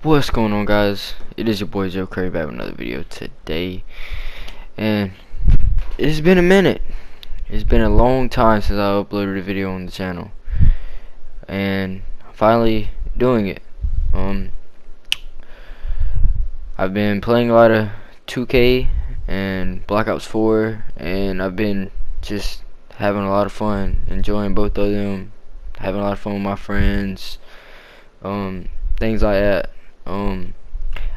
What's going on, guys? It is your boy Joe Curry back with another video today, and it's been a minute. It's been a long time since I uploaded a video on the channel, and I'm finally doing it. I've been playing a lot of 2K and Black Ops 4, and I've been just having a lot of fun, enjoying both of them, having a lot of fun with my friends, things like that.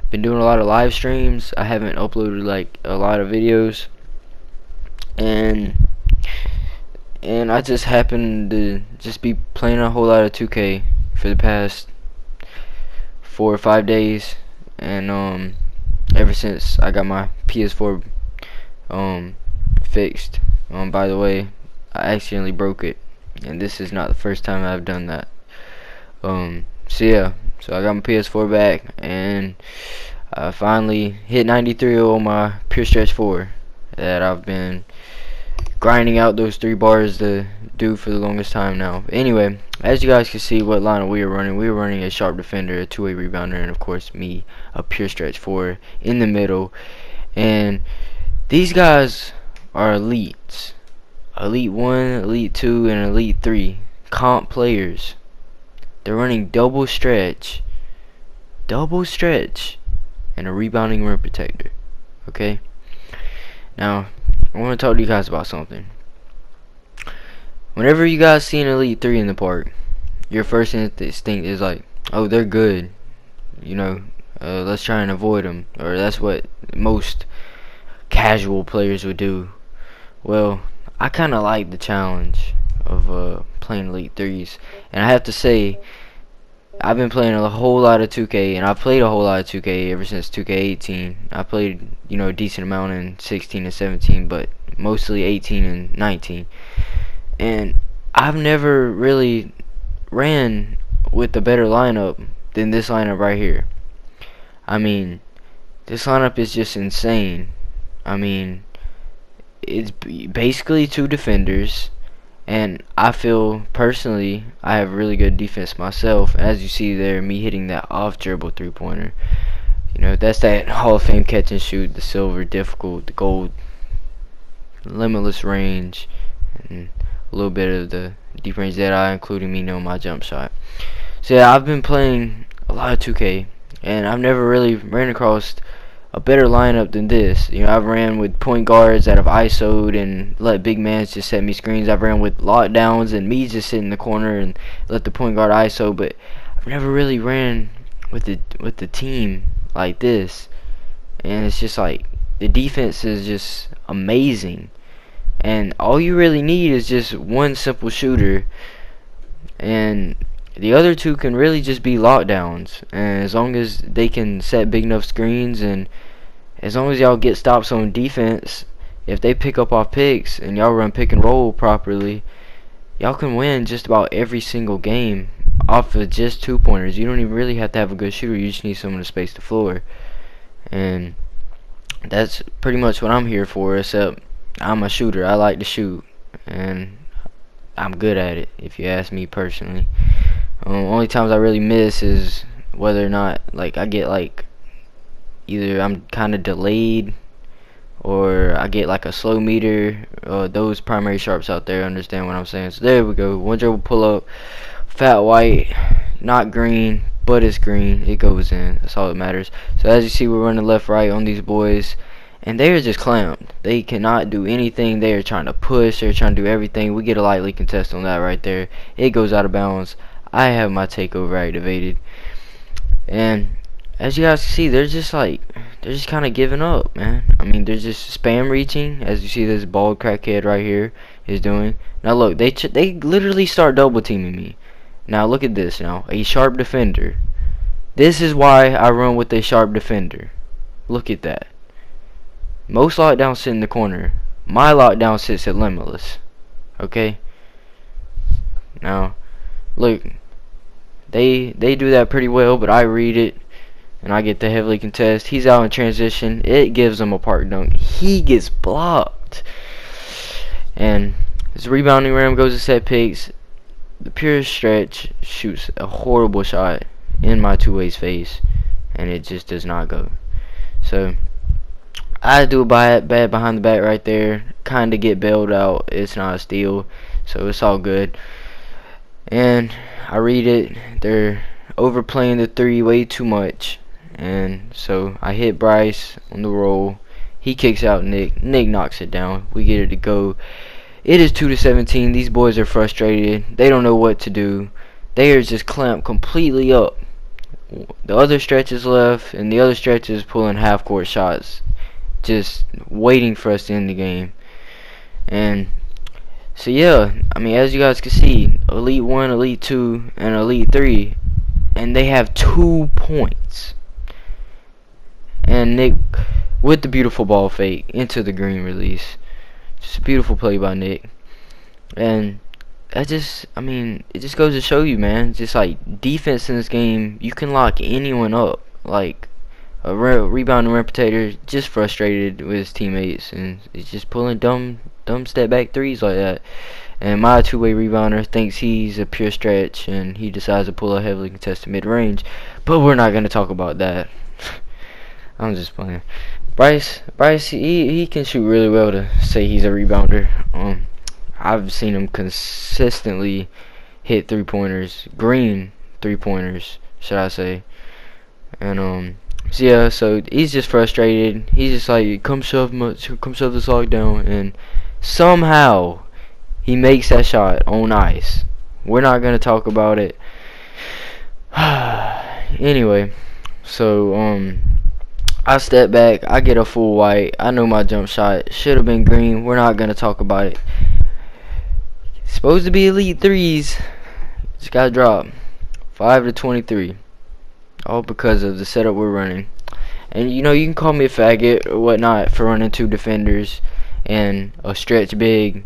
Been doing a lot of live streams. I haven't uploaded like a lot of videos, and I just happened to just be playing a whole lot of 2K for the past 4 or 5 days, and ever since I got my PS4 fixed. By the way, I accidentally broke it, and this is not the first time I've done that. So yeah, so I got my PS4 back, and I finally hit 93 on my Pure Stretch 4 that I've been grinding out those 3 bars to do for the longest time now. Anyway, as you guys can see what lineup we were running a sharp defender, a 2-way rebounder, and of course me, a Pure Stretch 4 in the middle. And these guys are elites. Elite 1, Elite 2, and Elite 3 comp players. They're running double stretch, and a rebounding rim protector. Okay? Now, I want to talk to you guys about something. Whenever you guys see an Elite 3 in the park, your first instinct is like, oh, they're good. You know, let's try and avoid them. Or that's what most casual players would do. Well, I kind of like the challenge of playing Elite 3s, and I have to say, I've been playing a whole lot of 2K, and I've played a whole lot of 2K ever since 2K18. I played, you know, a decent amount in 16 and 17, but mostly 18 and 19. And I've never really ran with a better lineup than this lineup right here. I mean, this lineup is just insane. I mean, it's basically 2 defenders, and I feel personally I have really good defense myself. As you see there, me hitting that off dribble 3-pointer. You know, that's that Hall of Fame catch and shoot, the silver, difficult, the gold, limitless range, and a little bit of the deep range that including me knowing my jump shot. So yeah, I've been playing a lot of 2K, and I've never really ran across a better lineup than this. You know, I've ran with point guards that have ISO'd and let big mans just set me screens. I've ran with lockdowns and me just sit in the corner and let the point guard ISO, but I've never really ran with the team like this. And it's just like the defense is just amazing. And all you really need is just one simple shooter, and the other 2 can really just be lockdowns. And as long as they can set big enough screens, and as long as y'all get stops on defense, if they pick up off picks and y'all run pick and roll properly, y'all can win just about every single game off of just 2-pointers. You don't even really have to have a good shooter. You just need someone to space the floor. And that's pretty much what I'm here for, except I'm a shooter. I like to shoot, and I'm good at it, if you ask me personally. Only times I really miss is whether or not, like, I get like either I'm kind of delayed or I get like a slow meter. Those primary sharps out there understand what I'm saying. So there we go. One dribble pull up, fat white, not green, but it's green. It goes in. That's all that matters. So as you see, we're running left right on these boys, and they are just clamped. They cannot do anything. They are trying to push. They're trying to do everything. We get a lightly contest on that right there. It goes out of bounds. I have my takeover activated, and as you guys can see, they're just kind of giving up, man. I mean, they're just spam reaching, as you see this bald crackhead right here is doing. Now look, they literally start double teaming me. Now look at this. Now a sharp defender. This is why I run with a sharp defender. Look at that. Most lockdowns sit in the corner. My lockdown sits at limitless. Okay. Now look, they do that pretty well, but I read it and I get the heavily contest. He's out in transition. It gives him a park dunk. He gets blocked, and his rebounding rim goes to set picks. The Pure Stretch shoots a horrible shot in my 2-way's face. and it just does not go. So I do a bad behind the back right there, kind of get bailed out. It's not a steal, so it's all good. And I read it, they're overplaying the three way too much, and so I hit Bryce on the roll. He kicks out Nick. Nick knocks it down. We get it to go. It is 2-17. These boys are frustrated. They don't know what to do. They are just clamped completely up. The other stretch is left, and the other stretch is pulling half court shots, just waiting for us to end the game. And so yeah, I mean, as you guys can see, Elite 1, Elite 2, and Elite 3, and they have 2 points. And Nick with the beautiful ball fake into the green release. Just a beautiful play by Nick. And that just, I mean, it just goes to show you, man, just like defense in this game, you can lock anyone up. Like a rebounding reputator, just frustrated with his teammates, and he's just pulling dumb step back threes like that. And my two-way rebounder thinks he's a pure stretch, and he decides to pull a heavily contested mid-range. But we're not going to talk about that. I'm just playing. Bryce, he can shoot really well to say he's a rebounder. I've seen him consistently hit 3-pointers, green 3-pointers, should I say. And so yeah, so he's just frustrated. He's just like, come shove this log down, and somehow he makes that shot on ice. We're not gonna talk about it. Anyway, so I step back, I get a full white. I know my jump shot should have been green. We're not gonna talk about it. It's supposed to be Elite 3s. Just got dropped 5-23. All because of the setup we're running. And you know, you can call me a faggot or whatnot for running 2 defenders and a stretch big.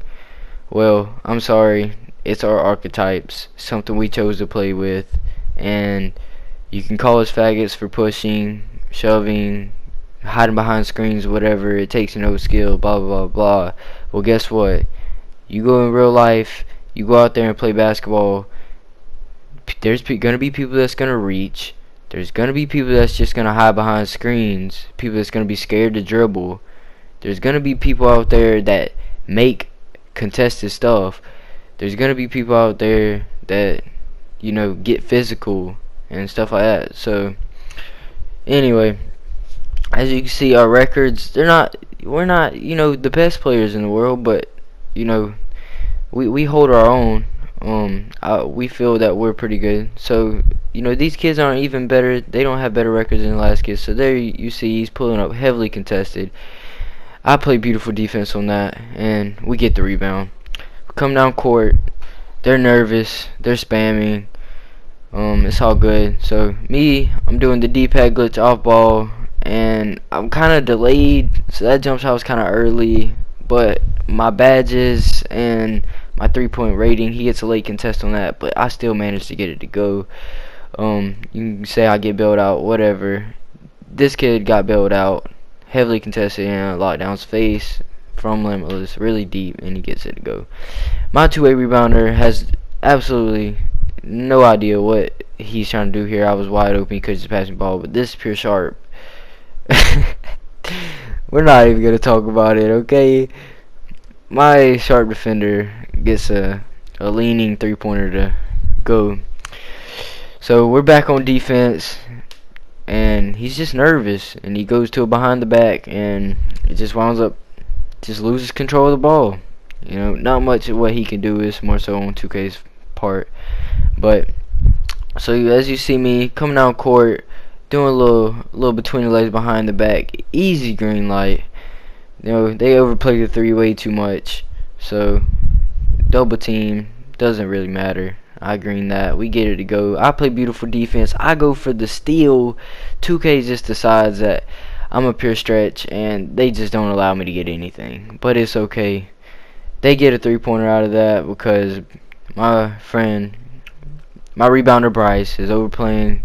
Well, I'm sorry. It's our archetypes, something we chose to play with. And you can call us faggots for pushing, shoving, hiding behind screens, whatever. It takes no skill, blah blah blah. Well, guess what? You go in real life, you go out there and play basketball. There's gonna be people that's gonna reach. There's gonna be people that's just gonna hide behind screens. People that's gonna be scared to dribble. There's gonna be people out there that make contested stuff. There's gonna be people out there that, you know, get physical and stuff like that. So anyway, as you can see, our records, we're not, you know, the best players in the world, but you know, we hold our own. We feel that we're pretty good. So you know, these kids aren't even better. They don't have better records than the last kids. So there you see, he's pulling up heavily contested. I play beautiful defense on that, and we get the rebound. We come down court. They're nervous. They're spamming. It's all good. So I'm doing the D-pad glitch off ball, and I'm kind of delayed. So that jump shot was kind of early, but my badges and my 3-point rating, he gets a late contest on that, but I still managed to get it to go. You can say I get bailed out, whatever. This kid got bailed out, heavily contested, and lockdown's face from Limitless, really deep, and he gets it to go. My two-way rebounder has absolutely no idea what he's trying to do here. I was wide open because he's passing ball, but this is pure sharp. We're not even gonna talk about it, okay? My sharp defender gets a leaning 3-pointer to go. So we're back on defense, and he's just nervous, and he goes to a behind the back, and it just winds up, just loses control of the ball. You know, not much of what he can do, is more so on 2K's part. But so as you see me coming down court, doing a little between the legs behind the back, easy green light. You know, they overplay the 3 way too much, so double team, doesn't really matter. I green that. We get it to go. I play beautiful defense. I go for the steal. 2K just decides that I'm a pure stretch, and they just don't allow me to get anything. But it's okay. They get a 3-pointer out of that because my rebounder Bryce is overplaying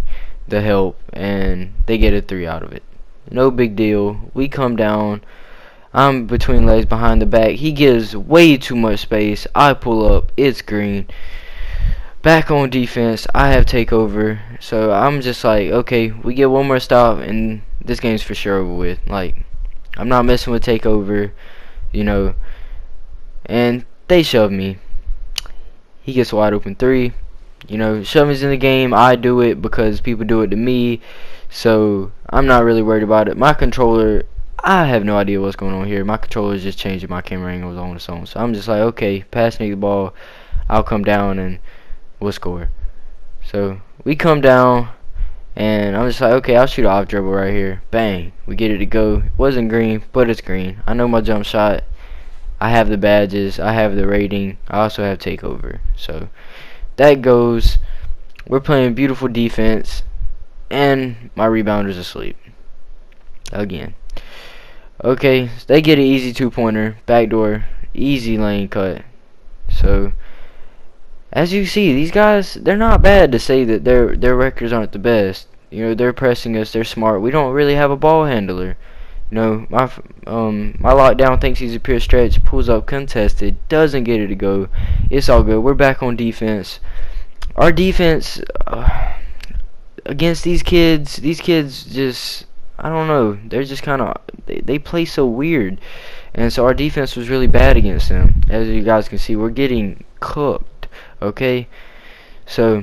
the help, and they get a 3 out of it. No big deal. We come down. I'm between legs behind the back. He gives way too much space. I pull up. It's green. Back on defense, I have takeover, so I'm just like, okay, we get one more stop, and this game's for sure over with. Like, I'm not messing with takeover, you know, and they shove me. He gets a wide open three. You know, shoving's in the game. I do it because people do it to me, so I'm not really worried about it. My controller, I have no idea what's going on here. My controller is just changing my camera angles on its own, so I'm just like, okay, pass me the ball. I'll come down and we'll score. So we come down, and I'm just like, okay, I'll shoot an off dribble right here. Bang, we get it to go. It wasn't green, but it's green. I know my jump shot. I have the badges. I have the rating. I also have takeover. So that goes. We're playing beautiful defense, and my rebounder is asleep again. Okay, so they get an easy 2-pointer, backdoor, easy lane cut. So as you see, these guys, they're not bad to say that their records aren't the best. You know, they're pressing us, they're smart. We don't really have a ball handler. You know, my lockdown thinks he's a pure stretch, pulls up contested, doesn't get it to go. It's all good. We're back on defense. Our defense against these kids just, I don't know. They're just kind of, they play so weird. And so our defense was really bad against them. As you guys can see, we're getting cooked. Okay, so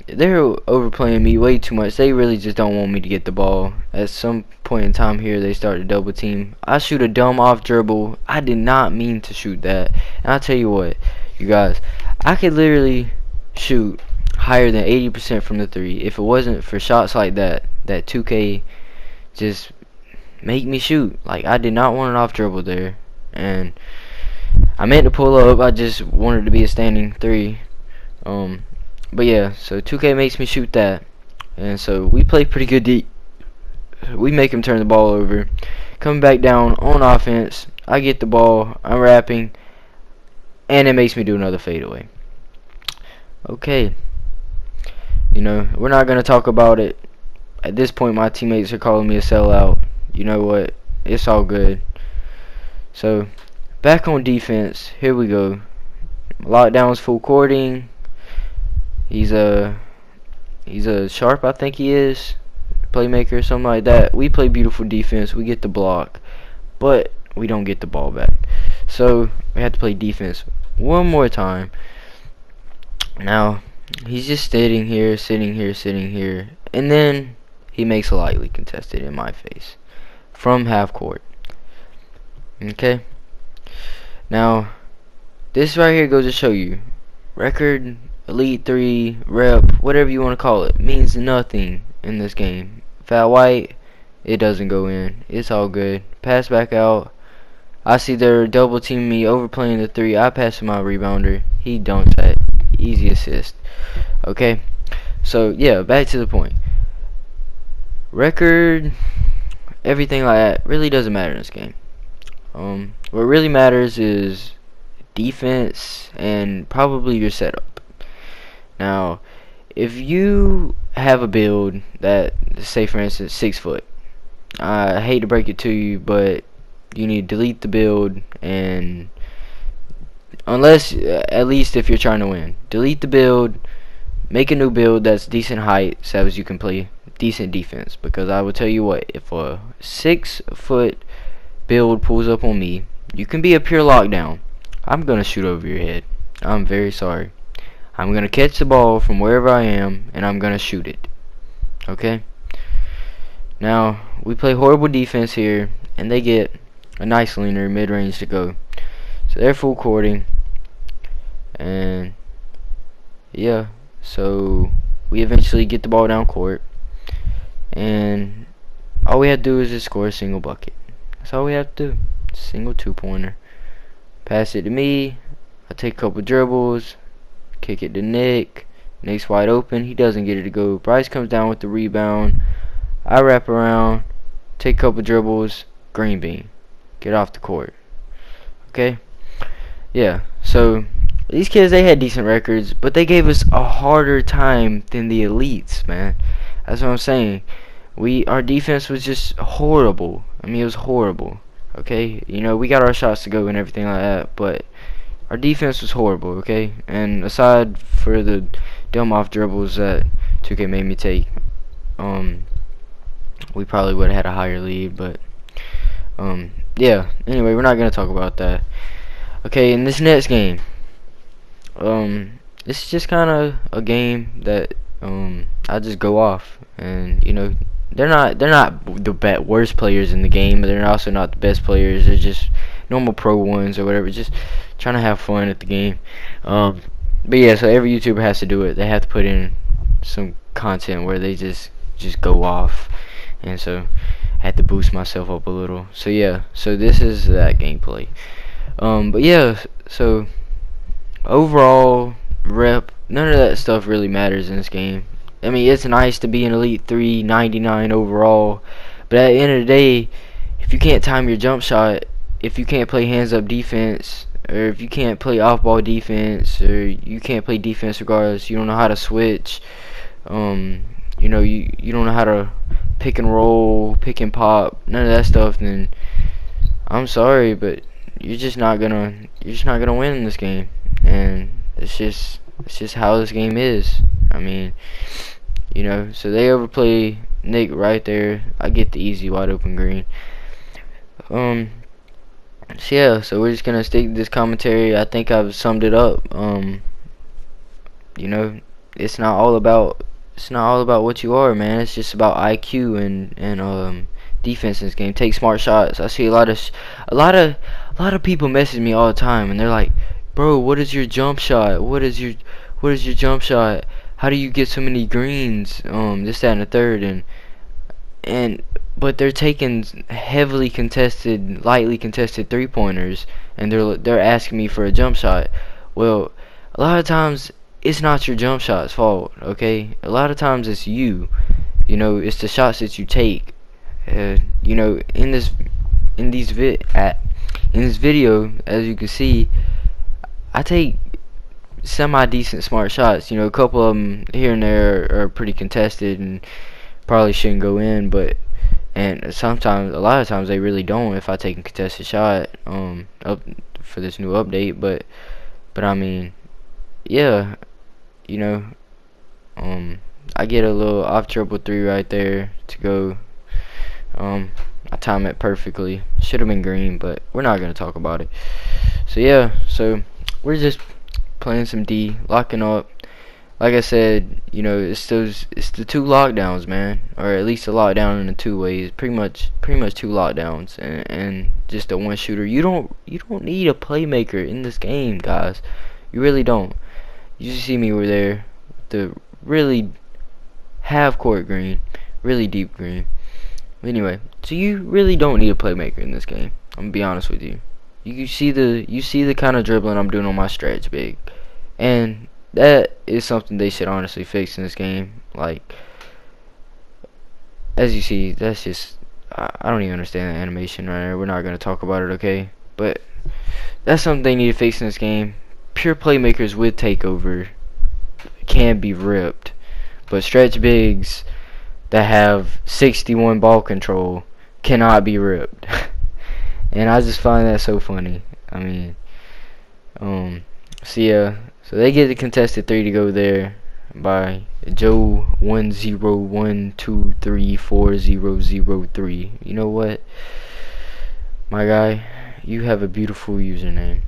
they're overplaying me way too much. They really just don't want me to get the ball. At some point in time here, they start to double team. I shoot a dumb off dribble. I did not mean to shoot that. And I'll tell you what, you guys, I could literally shoot higher than 80% from the three if it wasn't for shots like that. That 2K just make me shoot. Like, I did not want an off dribble there, and I meant to pull up. I just wanted to be a standing three. But yeah, so 2K makes me shoot that, and so we play pretty good deep. We make him turn the ball over. Coming back down on offense, I get the ball. I'm rapping, and it makes me do another fadeaway. Okay, you know, we're not gonna talk about it. At this point, my teammates are calling me a sellout. You know what? It's all good. So back on defense, here we go. Lockdown's full courting. He's a sharp, I think he is, playmaker or something like that. We play beautiful defense. We get the block, but we don't get the ball back. So we have to play defense one more time. Now he's just sitting here, and then he makes a lightly contested in my face from half court. Okay. Now, this right here goes to show you, record, elite 3, rep, whatever you want to call it, means nothing in this game. Foul white, it doesn't go in. It's all good. Pass back out. I see they're double teaming me, overplaying the 3. I pass to my rebounder. He dunks that. Easy assist. Okay. So, yeah, back to the point. Record, everything like that, really doesn't matter in this game. What really matters is defense and probably your setup. Now, if you have a build that, say for instance, 6 foot, I hate to break it to you, but you need to delete the build, and unless, at least if you're trying to win, delete the build, make a new build that's decent height so as you can play decent defense. Because I will tell you what, if a 6 foot build pulls up on me, you can be a pure lockdown, I'm gonna shoot over your head. I'm very sorry. I'm gonna catch the ball from wherever I am, and I'm gonna shoot it. Okay? Now, we play horrible defense here, and they get a nice leaner mid-range to go. So they're full courting, and yeah, so we eventually get the ball down court, and all we have to do is just score a single bucket. That's all we have to do. Single 2-pointer. Pass it to me. I take a couple dribbles. Kick it to Nick. Nick's wide open. He doesn't get it to go. Bryce comes down with the rebound. I wrap around. Take a couple dribbles. Green bean. Get off the court. Okay? Yeah. So, these kids, they had decent records, but they gave us a harder time than the elites, man. That's what I'm saying. Our defense was just horrible. I mean, it was horrible. Okay? You know, we got our shots to go and everything like that, but our defense was horrible, okay? And aside for the dumb off dribbles that 2K made me take, we probably would have had a higher lead, but yeah. Anyway, we're not gonna talk about that. Okay, in this next game, it's just kind of a game that I just go off, and you know, they're not the worst players in the game, but they're also not the best players. They're just normal pro ones or whatever, just trying to have fun at the game. But yeah, so every YouTuber has to do it. They have to put in some content where they just go off, and so I had to boost myself up a little. So yeah, so this is that gameplay. But yeah, so overall rep, none of that stuff really matters in this game. I mean, it's nice to be an Elite 3, 99 overall, but at the end of the day, if you can't time your jump shot, if you can't play hands up defense, or if you can't play off ball defense, or you can't play defense regardless, you don't know how to switch, you know, you don't know how to pick and roll, pick and pop, none of that stuff, then I'm sorry, but you're just not gonna win in this game. And it's just how this game is. I mean, you know, so they overplay Nick right there. I get the easy wide open green. So yeah, so we're just gonna stick to this commentary. I think I've summed it up. You know, it's not all about what you are, man. It's just about IQ and defense in this game. Take smart shots. I see a lot of people message me all the time, and they're like, bro, what is your jump shot? What is your jump shot? How do you get so many greens? This, that, and the third, but they're taking heavily contested, lightly contested 3-pointers, and they're asking me for a jump shot. Well, a lot of times it's not your jump shot's fault, okay? A lot of times it's you. You know, it's the shots that you take. You know, in this video, as you can see, I take semi-decent smart shots. You know, a couple of them here and there are pretty contested and probably shouldn't go in, but a lot of times they really don't if I take a contested shot up for this new update. But I mean, yeah, you know, I get a little off dribble 3 right there to go. I time it perfectly. Should have been green, but we're not gonna talk about it. So yeah, so we're just playing some D, locking up. Like I said, you know, it's the 2 lockdowns, man, or at least a lockdown in the 2 ways. Pretty much 2 lockdowns, and just a 1 shooter. You don't need a playmaker in this game, guys. You really don't. You just see me over there with the really half court green, really deep green. Anyway, so you really don't need a playmaker in this game. I'm gonna be honest with you. You see the kind of dribbling I'm doing on my stretch big, and that is something they should honestly fix in this game. Like, as you see, that's just I don't even understand the animation right there. We're not gonna talk about it, okay? But that's something they need to fix in this game. Pure playmakers with takeover can be ripped, but stretch bigs that have 61 ball control cannot be ripped. And I just find that so funny. I mean, so yeah, so they get the contested 3 to go there by Joe 101234003. You know what, my guy, you have a beautiful username.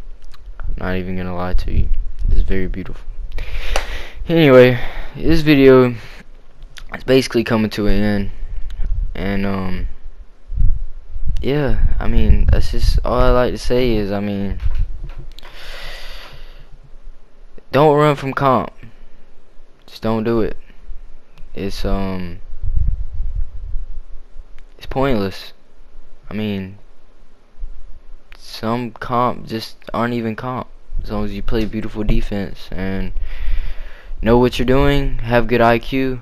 I'm not even gonna lie to you. It's very beautiful. Anyway, this video is basically coming to an end, and yeah, I mean, that's just all I like to say is, I mean, don't run from comp. Just don't do it. It's pointless. I mean, some comp just aren't even comp as long as you play beautiful defense and know what you're doing, have good IQ. You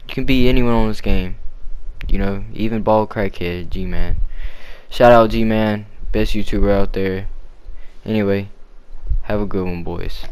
can beat anyone on this game. You know, even ball crackhead G-Man. Shout out G-Man, best YouTuber out there. Anyway, have a good one, boys.